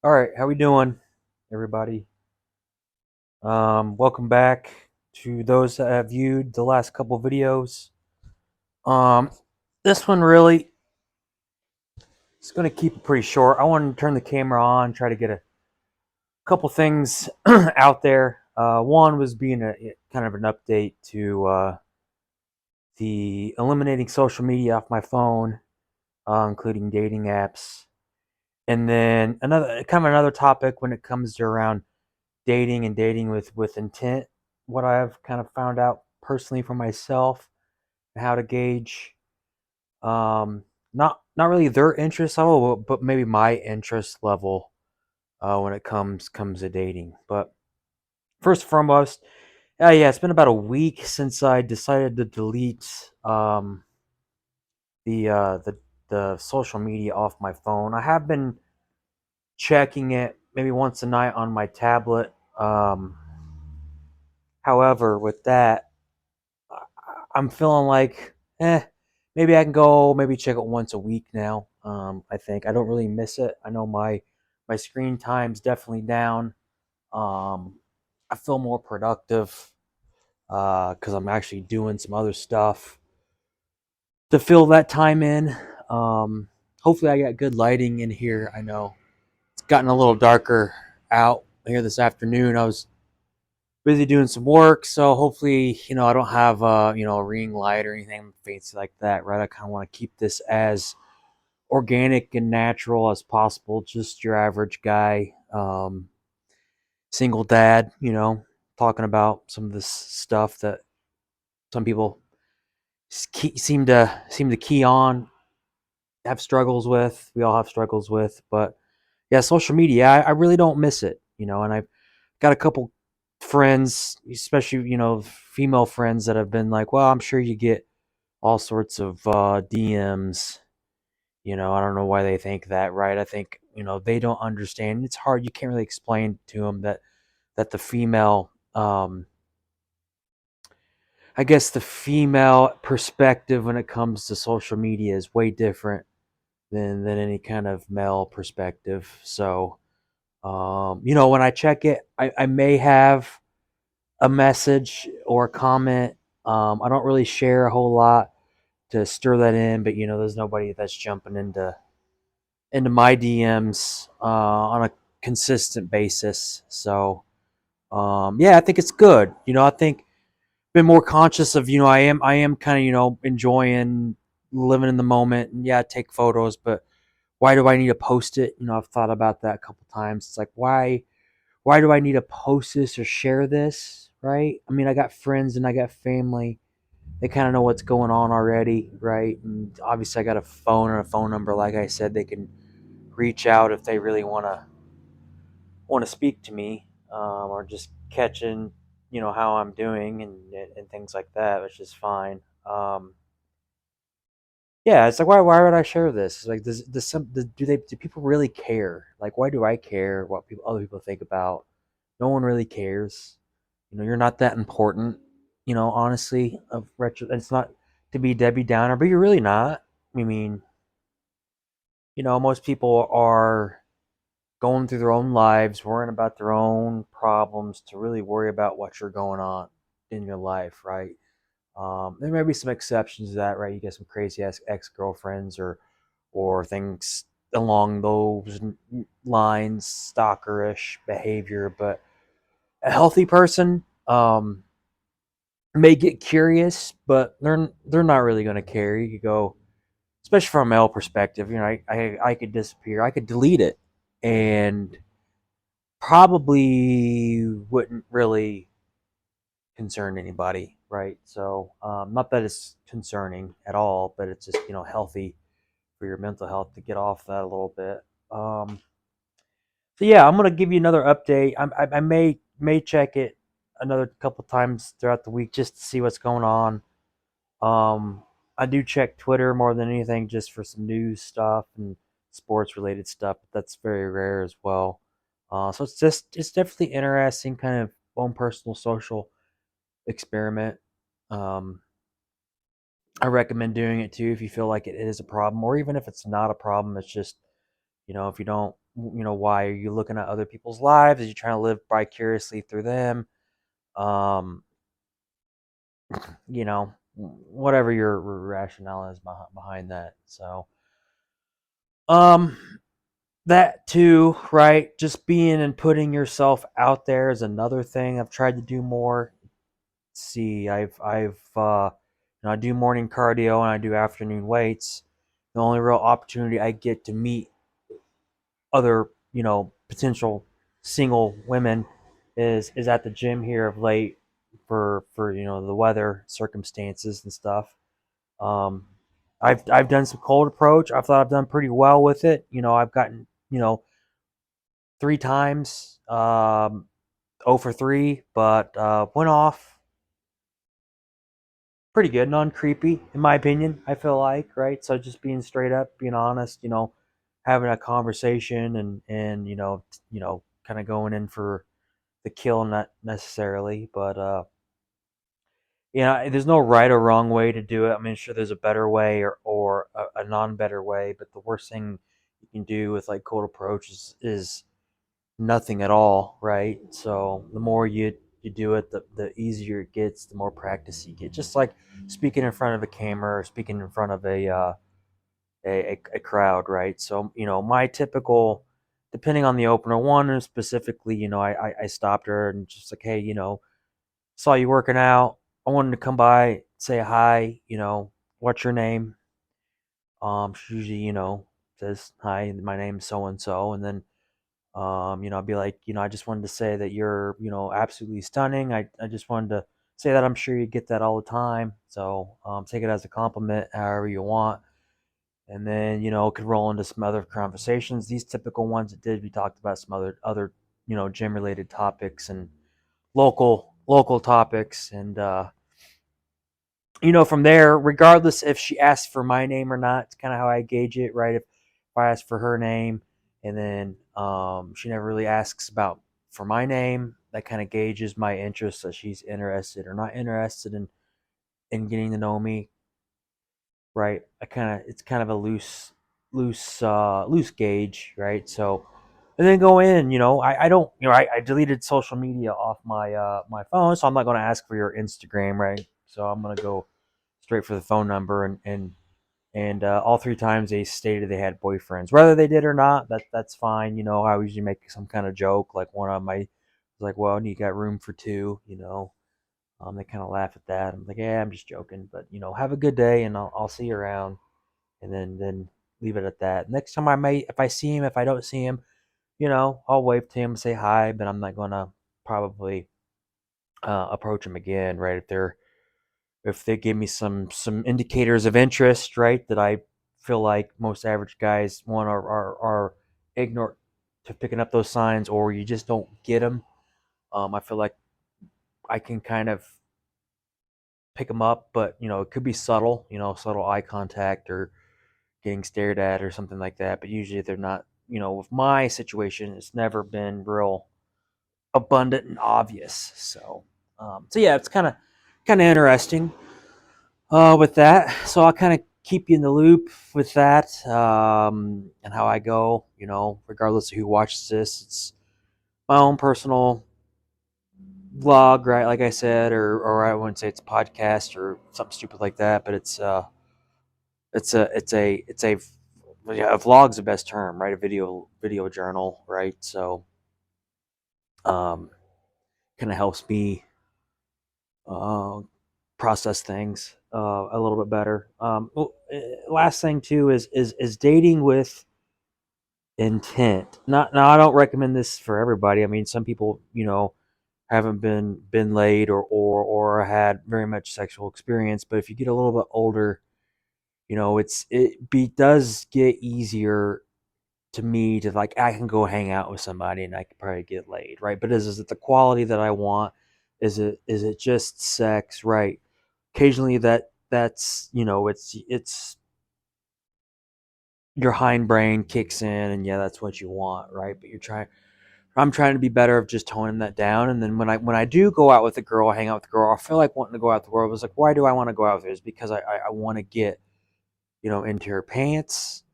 All right, how we doing, everybody? Welcome back to those that have viewed the last couple videos. Um, this one really is going to keep it pretty short. I want to turn the camera on, try to get a couple things out there. One was being a kind of an update to the eliminating social media off my phone, including dating apps, and then another topic when it comes to around dating and dating with intent, what I've kind of found out personally for myself, how to gauge not really their interest level, but maybe my interest level when it comes to dating. But first and foremost, yeah, it's been about a week since I decided to delete the uh, the the social media off my phone. I have been checking it maybe once a night on my tablet. However, with that, I'm feeling like, maybe I can go maybe check it once a week now. I think I don't really miss it. I know my screen time's definitely down. Um, I feel more productive because I'm actually doing some other stuff to fill that time in. Um, Hopefully, I got good lighting in here. I know it's gotten a little darker out here this afternoon. I was busy doing some work, so hopefully, I don't have a ring light or anything fancy like that, right? I kind of want to keep this as organic and natural as possible, just your average guy, single dad, talking about some of this stuff that some people seem to key on, have struggles with. We all have struggles with, but yeah, social media, I really don't miss it, and I've got a couple friends, especially, female friends that have been like, well, I'm sure you get all sorts of DMs. I don't know why they think that, right? I think, they don't understand. It's hard. You can't really explain to them that the female, I guess the female perspective when it comes to social media is way different than any kind of male perspective. So, when I check it, I may have a message or a comment. I don't really share a whole lot to stir that in, but there's nobody that's jumping into my DMs on a consistent basis. So, yeah, I think it's good. I think been more conscious of, I am kind of, enjoying living in the moment, and yeah, take photos, but why do I need to post it? I've thought about that a couple times. It's like, why do I need to post this or share this, right? I mean, I got friends and I got family. They kind of know what's going on already, right? And obviously, I got a phone and a phone number. Like I said, they can reach out if they really want to speak to me, or just catching, how I'm doing and things like that, which is fine. Yeah, it's like, why would I share this? It's like, do people really care? Like, why do I care what other people think about? No one really cares. You're not that important. Honestly, of retro, it's not to be Debbie Downer, but you're really not. I mean, most people are going through their own lives, worrying about their own problems to really worry about what you're going on in your life, right? There may be some exceptions to that, right? You get some crazy ass ex girlfriends or things along those lines, stalkerish behavior. But a healthy person may get curious, but they're not really going to care. You could go, especially from a male perspective. I could disappear. I could delete it, and probably wouldn't really concern anybody, right? So, not that it's concerning at all, but it's just healthy for your mental health to get off that a little bit. So yeah, I'm gonna give you another update. I may check it another couple times throughout the week just to see what's going on. Um, I do check Twitter more than anything just for some news stuff and sports related stuff, but that's very rare as well. So it's definitely interesting, kind of own personal social experiment. Um, I recommend doing it too if you feel like it is a problem, or even if it's not a problem. It's just if you don't why are you looking at other people's lives? Are you trying to live vicariously through them? Um, whatever your rationale is behind that. So, um, that too, right? Just being and putting yourself out there is another thing I've tried to do more. See, I do morning cardio and I do afternoon weights. The only real opportunity I get to meet other, potential single women is at the gym here of late for the weather circumstances and stuff. Um, I've done some cold approach. I thought I've done pretty well with it. I've gotten 3 times, 0 for 3, but went off pretty good, non creepy in my opinion. I feel like, right. So just being straight up, being honest, having a conversation and kind of going in for the kill, not necessarily, but there's no right or wrong way to do it. I mean, sure, there's a better way or a non-better way, but the worst thing you can do with like cold approach is nothing at all, right? So the more you do it, the easier it gets, the more practice you get. Just like speaking in front of a camera or speaking in front of a crowd, right? So my typical, depending on the opener one, and specifically, I stopped her and just like, hey, saw you working out. I wanted to come by, say hi. What's your name? She usually, says hi. My name's so and so, and then I'd be like, I just wanted to say that you're, absolutely stunning. I just wanted to say that I'm sure you get that all the time. So take it as a compliment, however you want. And then, could roll into some other conversations. These typical ones that did, we talked about some other, gym related topics and local topics. And, from there, regardless if she asks for my name or not, it's kind of how I gauge it, right? If I ask for her name and then she never really asks about for my name, that kind of gauges my interest that she's interested or not interested in getting to know me, right? It's kind of a loose gauge, right? So and then go in, I don't, I deleted social media off my phone, so I'm not going to ask for your Instagram, right? So I'm going to go straight for the phone number and all 3 times they stated they had boyfriends. Whether they did or not, that's fine. I usually make some kind of joke. Like one of my was like, "Well, you got room for two?" They kind of laugh at that. I'm like, "Yeah, I'm just joking." But have a good day, and I'll see you around. And then leave it at that. Next time if I see him, if I don't see him, I'll wave to him, say hi, but I'm not gonna probably approach him again, right? If they give me some indicators of interest, right, that I feel like most average guys one are ignorant to picking up those signs, or you just don't get them. I feel like I can kind of pick them up, but it could be subtle, subtle eye contact or getting stared at or something like that. But usually they're not. With my situation, it's never been real abundant and obvious. So yeah, it's kind of interesting with that. So I'll kind of keep you in the loop with that and how I go. Regardless of who watches this, it's my own personal vlog, right? Like I said, or I wouldn't say it's a podcast or something stupid like that, but it's a yeah, a vlog's the best term, right? A video journal, right? So um, kind of helps me uh, process things a little bit better. Last thing too is dating with intent. Not now. I don't recommend this for everybody. I mean, some people, haven't been laid or had very much sexual experience. But if you get a little bit older, does get easier to me to like I can go hang out with somebody and I can probably get laid, right? But is it the quality that I want? Is it just sex, right? Occasionally that's it's your hindbrain kicks in and yeah, that's what you want, right? But I'm trying to be better of just toning that down. And then when I do go out with a girl, hang out with a girl, I feel like wanting to go out with the world. Was like, why do I want to go out with her? Is because I want to get into her pants,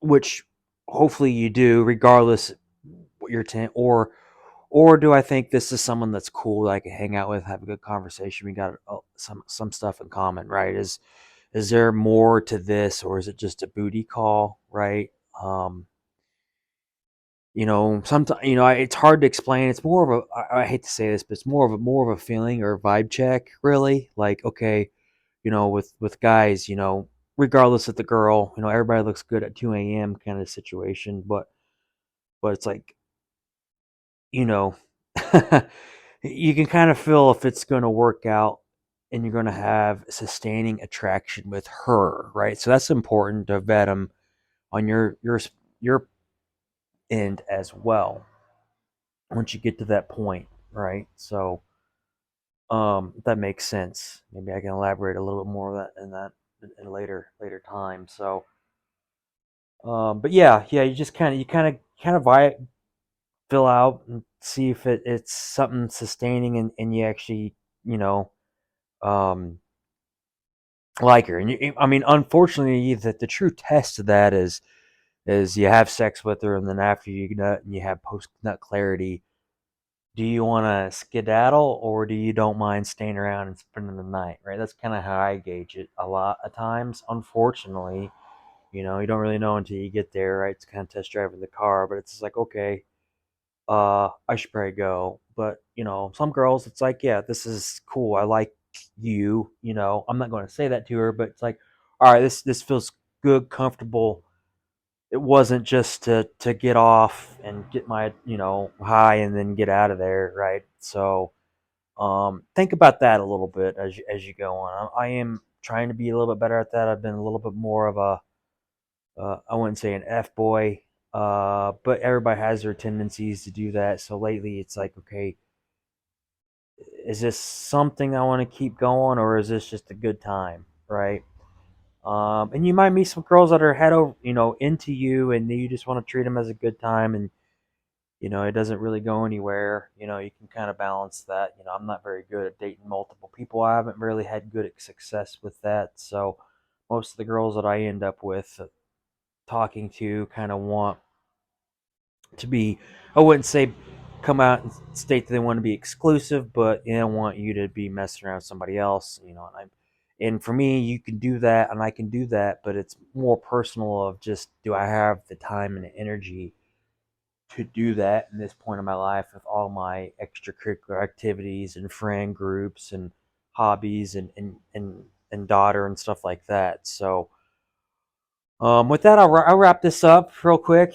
which hopefully you do, regardless what your or do I think this is someone that's cool that I can hang out with, have a good conversation? We got some stuff in common, right? Is there more to this, or is it just a booty call, right? Um, sometimes it's hard to explain. It's more of a I hate to say this, but it's more of a feeling or a vibe check, really. Like, okay, with guys, regardless of the girl, everybody looks good at 2 a.m. kind of situation, but it's like, you know, you can kind of feel if it's going to work out and you're going to have sustaining attraction with her, right? So that's important to vet them on your end as well once you get to that point, right? So, if that makes sense. Maybe I can elaborate a little bit more of that in later time. So, but yeah, you just kind of fill out and see if it's something sustaining, and you actually, you know, um, like her. And I mean, unfortunately, the true test of that is you have sex with her, and then after you nut and you have post nut clarity, do you want to skedaddle, or do you don't mind staying around and spending the night? Right. That's kind of how I gauge it a lot of times. Unfortunately, you don't really know until you get there, right? It's kind of test driving the car, but it's just like, okay, I should probably go. But some girls, it's like, yeah, this is cool. I like you. I'm not going to say that to her, but it's like, all right, this feels good, comfortable. It wasn't just to get off and get my high and then get out of there, right? So, think about that a little bit as you go on. I am trying to be a little bit better at that. I've been a little bit more of a I wouldn't say an F boy, but everybody has their tendencies to do that. So lately, it's like, okay, is this something I want to keep going, or is this just a good time, right? And you might meet some girls that are head over, into you, and you just want to treat them as a good time, and it doesn't really go anywhere. You can kind of balance that. I'm not very good at dating multiple people. I haven't really had good success with that. So most of the girls that I end up with talking to kind of want to be, I wouldn't say come out and state that they want to be exclusive, but they don't want you to be messing around with somebody else, and for me, you can do that and I can do that, but it's more personal of just, do I have the time and the energy to do that in this point of my life with all my extracurricular activities and friend groups and hobbies and daughter and stuff like that. So, with that, I'll wrap this up real quick.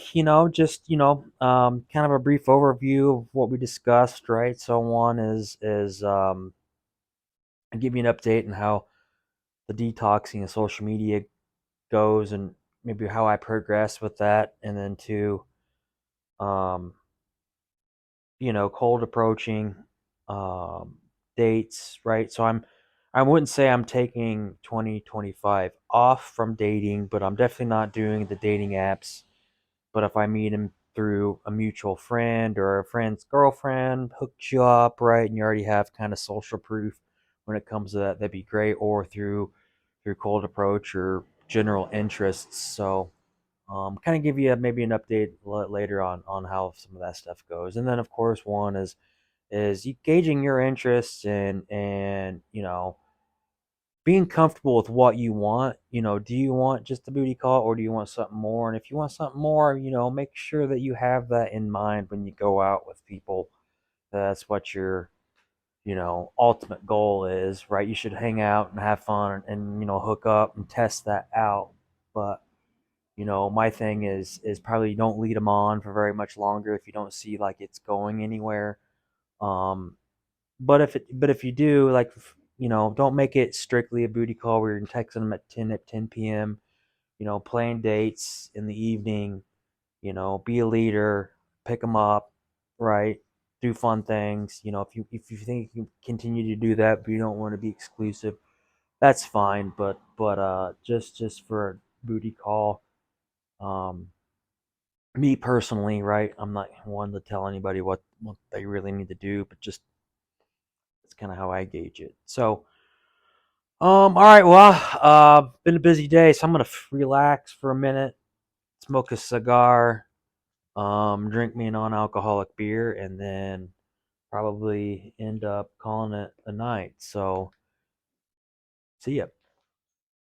Just kind of a brief overview of what we discussed. Right. So one is I give you an update on how the detoxing of social media goes, and maybe how I progress with that, and then two, um, cold approaching, um, dates. Right. So I wouldn't say I'm taking 2025 off from dating, but I'm definitely not doing the dating apps. But if I meet him through a mutual friend or a friend's girlfriend hooked you up, right, and you already have kind of social proof when it comes to that, that'd be great. Or through cold approach or general interests. So, kind of give you maybe an update later on how some of that stuff goes. And then of course one is you gauging your interests, and being comfortable with what you want. Do you want just a booty call, or do you want something more? And if you want something more, make sure that you have that in mind when you go out with people. That's what your, ultimate goal is, right? You should hang out and have fun, and hook up and test that out. But, my thing is probably don't lead them on for very much longer if you don't see like it's going anywhere. Um, but if you do, like, don't make it strictly a booty call where you're texting them at 10 p.m. Playing dates in the evening. Be a leader, pick them up, right? Do fun things. If you think you can continue to do that, but you don't want to be exclusive, that's fine. But just for a booty call, um, me personally, right? I'm not one to tell anybody what they really need to do, but just that's kind of how I gauge it. So, all right. Well, been a busy day, so I'm gonna relax for a minute, smoke a cigar, drink me a non-alcoholic beer, and then probably end up calling it a night. So see ya.